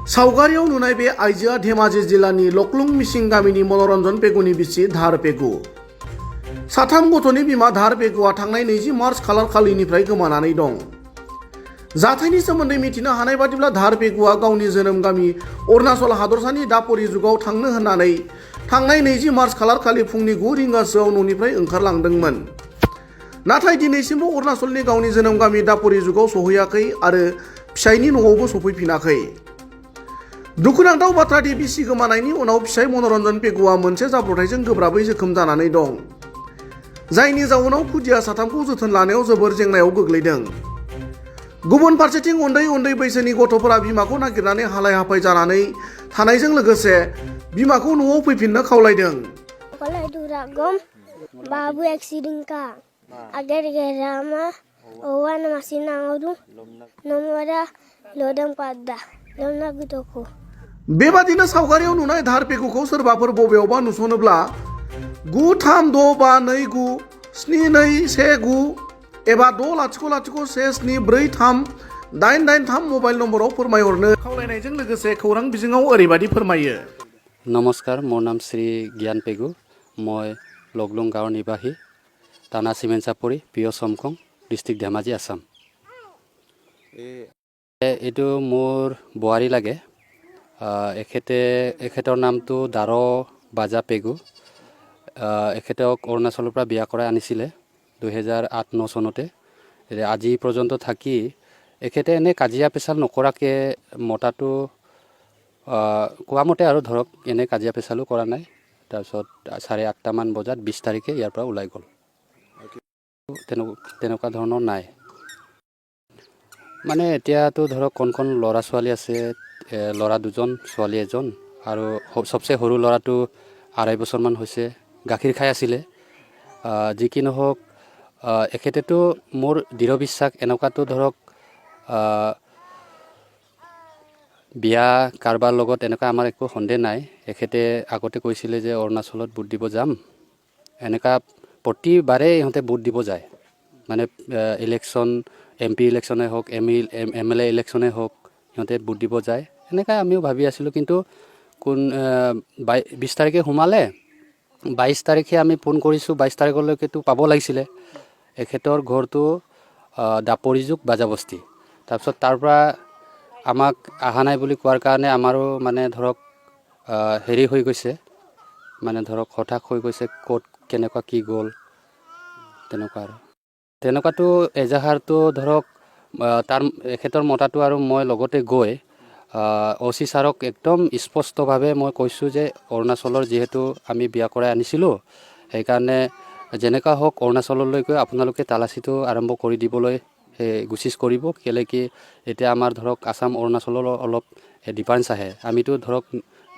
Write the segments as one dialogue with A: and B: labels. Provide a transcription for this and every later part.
A: सावगारियाव नुनाय बे आइजोआ धेमाजि जिल्लानि लक्लुं मिसिं गामिनि मनरन्जन पेगुनि बिसि धार पेगु। साथाम गथ'नि बिमा धार पेगुआ थांनाय 20 मार्च खालार खालिनिफ्राय गोमानानै दं। जाथायनि सोमोन्दै मिथिनो हानाय बादिब्ला धार पेगुआ गावनि जोनोम गामि अरुणाचल हादरसानि दापरिजुगाव थांनो होननानै थांनाय 20 मार्च खालार खालि फुंनि 9 रिंगासोआव न'निफ्राय ओंखारलांदोंमोन। नाथाय दिनैसिमबो अरुणाचलनि गावनि जोनोम गामि दापरिजुगाव सहैयाखै आरो फिसायनि न'आवबो सफैफिनाखै। दुखुनांथाव बाथ्रा दि बिसि गोमानायनि उनाव फिसाय मनरन्जन पेगुआ मोनसे जाब्रबथायजों गोब्राबै जोखोम जानानै दं, जायनि जाउनाव खुदिया साथामखौ जोथोन लानायाव जोबोर जेंनायाव गोग्लैदों। गुबुन फारसेथिं उन्दै बैसोनि गथ'फोरा बिमाखौ नागिरनानै हालाय हाफाय जानानै थानायजों लोगोसे बिमाखौ न'आव फैफिननो खावलायदों।
B: Babu accident ka agar gerama owan masih nangodu nomora lodang pada lomna gutoko।
A: बेबादिनो सावगारियाव नुनाय धार पेगुखौ सोरबाफोर बबेयावबा नुसनोब्ला 9363627219 एबा 6001743883 मबाइल नम्बराव फोरमायहरनो खावलायनायजों लोगोसे खौरां बिजोङाव ओरैबायदि फोरमायो।
C: नमस्कार, मोर नाम श्री ज्ञान पेगु। मैं लग्लुं गाँव निवासी, थाना सिमेन्सापुरी, पिओ समखं, डिस्ट्रिक्ट धेमाजी, आसाम। এইটো মোৰ বোৱাৰী লাগে। এখেতৰ নামটো দাৰ বাজা পেগু। এখেতক অৰুণাচলৰ পৰা বিয়া কৰাই আনিছিলে 2008-09 চনতে। আজি পৰ্যন্ত থাকি এখেতে এনে কাজিয়া পেচাল নকৰাকৈ মতাটো কোৱা মতে আৰু ধৰক এনে কাজিয়া পেচালো কৰা নাই। তাৰপিছত 8:30 মান বজাত 20 তাৰিখে ইয়াৰ পৰা ওলাই গ'ল। তেনেকুৱা ধৰণৰ নাই। মানে এতিয়াতো ধৰক কণ ল'ৰা ছোৱালী আছে, ল'ৰা 2জন ছোৱালী 1জন, আৰু সবচে সৰু ল'ৰাটো 2.5 বছৰমান হৈছে, গাখীৰ খাই আছিলে। যি কি নহওক এখেতেতো মোৰ দৃঢ় বিশ্বাস এনেকুৱাতো ধৰক বিয়া কাৰোবাৰ লগত এনেকুৱা আমাৰ একো সন্দেহ নাই। এখেতে আগতে কৈছিলে যে অৰুণাচলত ভোট দিব যাম, এনেকুৱা প্ৰতিবাৰে ইহঁতে ভোট দিব যায়। মানে ইলেকশ্যন MP ইলেকশ্যনে হওক, MLA ইলেকশ্যনে হওক, সিহঁতে ভোট দিব যায়। এনেকৈ আমিও ভাবি আছিলোঁ। কিন্তু 20 তাৰিখে সোমালে, 22 তাৰিখে আমি ফোন কৰিছোঁ, 22 তাৰিখলৈকেতো পাব লাগিছিলে। এখেতৰ ঘৰটো দাপৰিজুগ বাজাবস্তি। তাৰপিছত তাৰ পৰা আমাক অহা নাই বুলি কোৱাৰ কাৰণে আমাৰো মানে ধৰক হেৰি হৈ গৈছে, মানে ধৰক হঠাৎ হৈ গৈছে, ক'ত কেনেকুৱা কি গ'ল তেনেকুৱা। আৰু তেনেকুৱাতো এজাহাৰটো ধৰক এখেতৰ মতাটো আৰু মই লগতে গৈ OC ছাৰক একদম স্পষ্টভাৱে মই কৈছোঁ যে অৰুণাচলৰ যিহেতু আমি বিয়া কৰাই আনিছিলোঁ, সেইকাৰণে যেনেকুৱা হওক অৰুণাচললৈ গৈ আপোনালোকে তালাচীটো আৰম্ভ কৰি দিবলৈ গুচিছ কৰিব। কেলৈ কি এতিয়া আমাৰ ধৰক আসাম অৰুণাচলৰ অলপ ডিফাৰেঞ্চ আহে। আমিতো ধৰক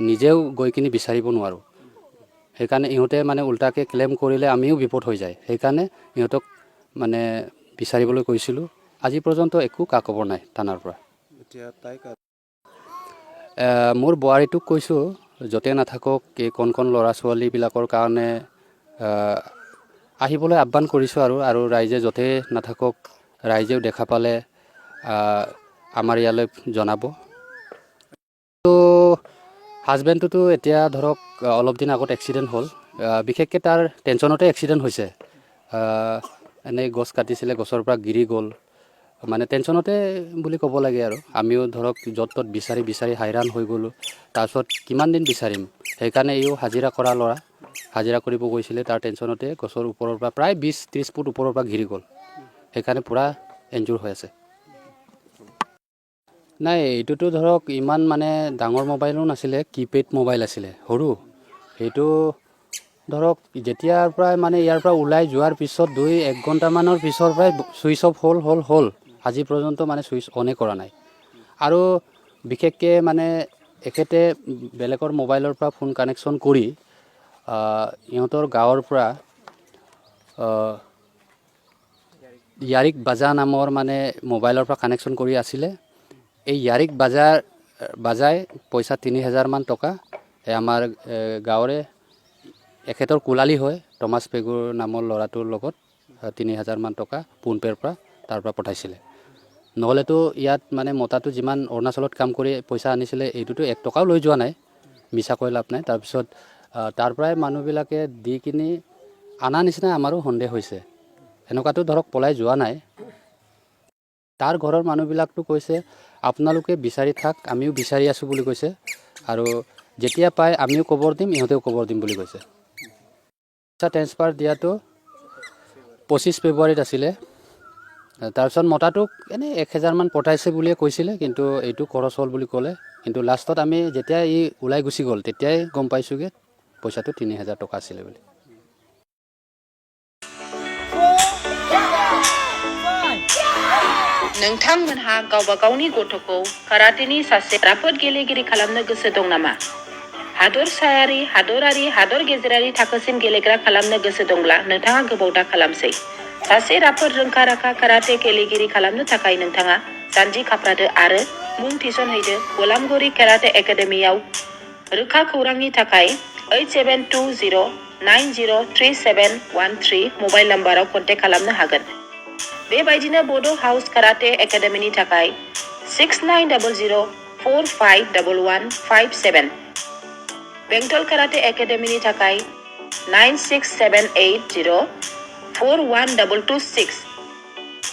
C: নিজেও গৈ কিনি বিচাৰিব নোৱাৰোঁ। সেইকাৰণে ইহঁতে মানে উল্টাকৈ ক্লেইম কৰিলে আমিও বিপদ হৈ যায়। সেইকাৰণে ইহঁতক মানে বিচাৰিবলৈ কৈছিলোঁ। আজি পৰ্যন্ত একো কা খবৰ নাই থানাৰ পৰা। মোৰ বোৱাৰীটোক কৈছোঁ য'তে নাথাকক এই কণ ল'ৰা ছোৱালীবিলাকৰ কাৰণে আহিবলৈ আহ্বান কৰিছোঁ। আৰু ৰাইজে য'তে নাথাকক, ৰাইজেও দেখা পালে আমাৰ ইয়ালৈ জনাব। তো হাজবেণ্ডটোতো এতিয়া ধৰক অলপ দিন আগত এক্সিডেণ্ট হ'ল। বিশেষকৈ তাৰ টেনশ্যনতে এক্সিডেণ্ট হৈছে। এনেই গছ কাটিছিলে, গছৰ পৰা গিৰি গ'ল, মানে টেনশ্যনতে বুলি ক'ব লাগে। আৰু আমিও ধৰক য'ত ত'ত বিচাৰি হাইৰাণ হৈ গ'লোঁ। তাৰপিছত কিমান দিন বিচাৰিম, সেইকাৰণে ইও হাজিৰা কৰা ল'ৰা, হাজিৰা কৰিব গৈছিলে, তাৰ টেনশ্যনতে গছৰ ওপৰৰ পৰা প্ৰায় 20-30 ফুট ওপৰৰ পৰা ঘিৰি গ'ল। সেইকাৰণে পূৰা এনজৰ হৈ আছে। নাই, এইটোতো ধৰক ইমান মানে ডাঙৰ মোবাইলো নাছিলে, কিপেড মোবাইল আছিলে, সৰু। সেইটো ধৰক যেতিয়াৰ পৰাই মানে ইয়াৰ পৰা ওলাই যোৱাৰ পিছত 2-1 ঘণ্টামানৰ পিছৰ পৰাই ছুইচ অফ হ'ল। আজি পৰ্যন্ত মানে ছুইচ অনে কৰা নাই। আৰু বিশেষকৈ মানে এখেতে বেলেগৰ মোবাইলৰ পৰা ফোন কানেকশ্যন কৰি ইহঁতৰ গাঁৱৰ পৰা ইয়াৰিক বাজা নামৰ মানে মোবাইলৰ পৰা কানেকশ্যন কৰি আছিলে। এই ইয়াৰিক বাজাই পইচা 30,000 মান টকা আমাৰ গাঁৱৰে এখেতৰ কোলালী হয় টমাছ পেগুৰ নামৰ ল'ৰাটোৰ লগত 30,000 মান টকা ফোনপে'ৰ পৰা তাৰ পৰা পঠাইছিলে। নহ'লেতো ইয়াত মানে মতাটো যিমান অৰুণাচলত কাম কৰি পইচা আনিছিলে এইটোতো 1 টকাও লৈ যোৱা নাই, মিছা কৈ লাভ নাই। তাৰপিছত তাৰ পৰাই মানুহবিলাকে দি কিনি আনা নিচিনা আমাৰো সন্দেহ হৈছে। এনেকুৱাতো ধৰক পলাই যোৱা নাই। তাৰ ঘৰৰ মানুহবিলাকতো কৈছে আপোনালোকে বিচাৰি থাক, আমিও বিচাৰি আছোঁ বুলি কৈছে, আৰু যেতিয়া পায় আমিও খবৰ দিম, ইহঁতেও খবৰ দিম বুলি কৈছে। পইচা ট্ৰেন্সফাৰ দিয়াটো 25 ফেব্ৰুৱাৰীত আছিলে। তাৰপিছত মতাটোক এনেই 1000 মান পঠাইছে বুলিয়ে কৈছিলে, কিন্তু এইটো খৰচ হ'ল বুলি ক'লে। কিন্তু লাষ্টত আমি যেতিয়া ই ওলাই গুচি গ'ল তেতিয়াই গম পাইছোঁগৈ পইচাটো 3000 টকা আছিলে বুলি।
D: नोंथांमोनहा गावबा गावनि गथ'खौ काराटेनि सासे राफोद गेलेगिरि खालामनो गोसो दं नामा? हादरसायारि, हादरारि, हादर गेजेरारि थाखोसिम गेलेग्रा खालामनो गोसो दंब्ला नोंथाङा गोबाव दा खालामसै। सासे राफोद रोंखा-राखा काराटे गेलेगिरि खालामनो थाखाय नोंथाङा जानजि खाफ्रादो आरो मुं थिसनहैदो गलामगुरि काराटे एकाडेमियाव। रोखा खौरांनि थाखाय 8720903713 मबाइल नाम्बाराव कन्टेक्ट खालामनो हागोन। बेबायदिनो बड' हाउस काराटे एकाडेमिनि थाखाय 6900451157, बेंटल काराटे एकाडेमिनि थाखाय 9678041226,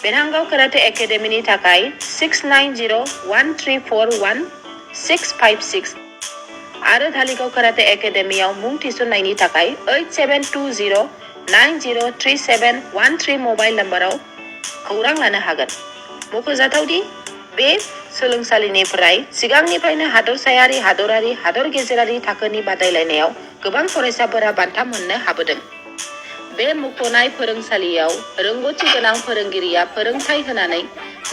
D: बेनांगाव काराटे एकाडेमिनि थाखाय 6901341656 आरो धालिगाव काराटे एकाडेमियाव मुं थिसननायनि थाखाय 8720903713 मबाइल नाम्बाराव खौरां लानो हागोन। मख'जाथावदि बे सोलोंसालिनिफ्राय सिगांनिफ्रायनो हादरसायारि, हादरारि, हादर गेजेरारि थाखोनि बादायलायनायाव गोबां फरायसाफोरा बान्था मोननो हाबोदों। बे मुंख'नाय फोरोंसालियाव रोंग'थि गोनां फोरोंगिरिया फोरोंथाय होनानै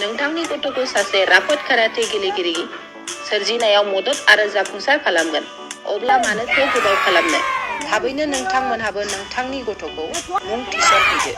D: नोंथांनि गथ'खौ सासे राफोद काराटे गेलेगिरि सोरजिनायाव मदद आरो जाफुंसार खालामगोन। अब्ला मानोथो गोबाव खालामनो? थाबैनो नोंथांमोनहाबो नोंथांनि गथ'खौ मुं थिसनहैदो।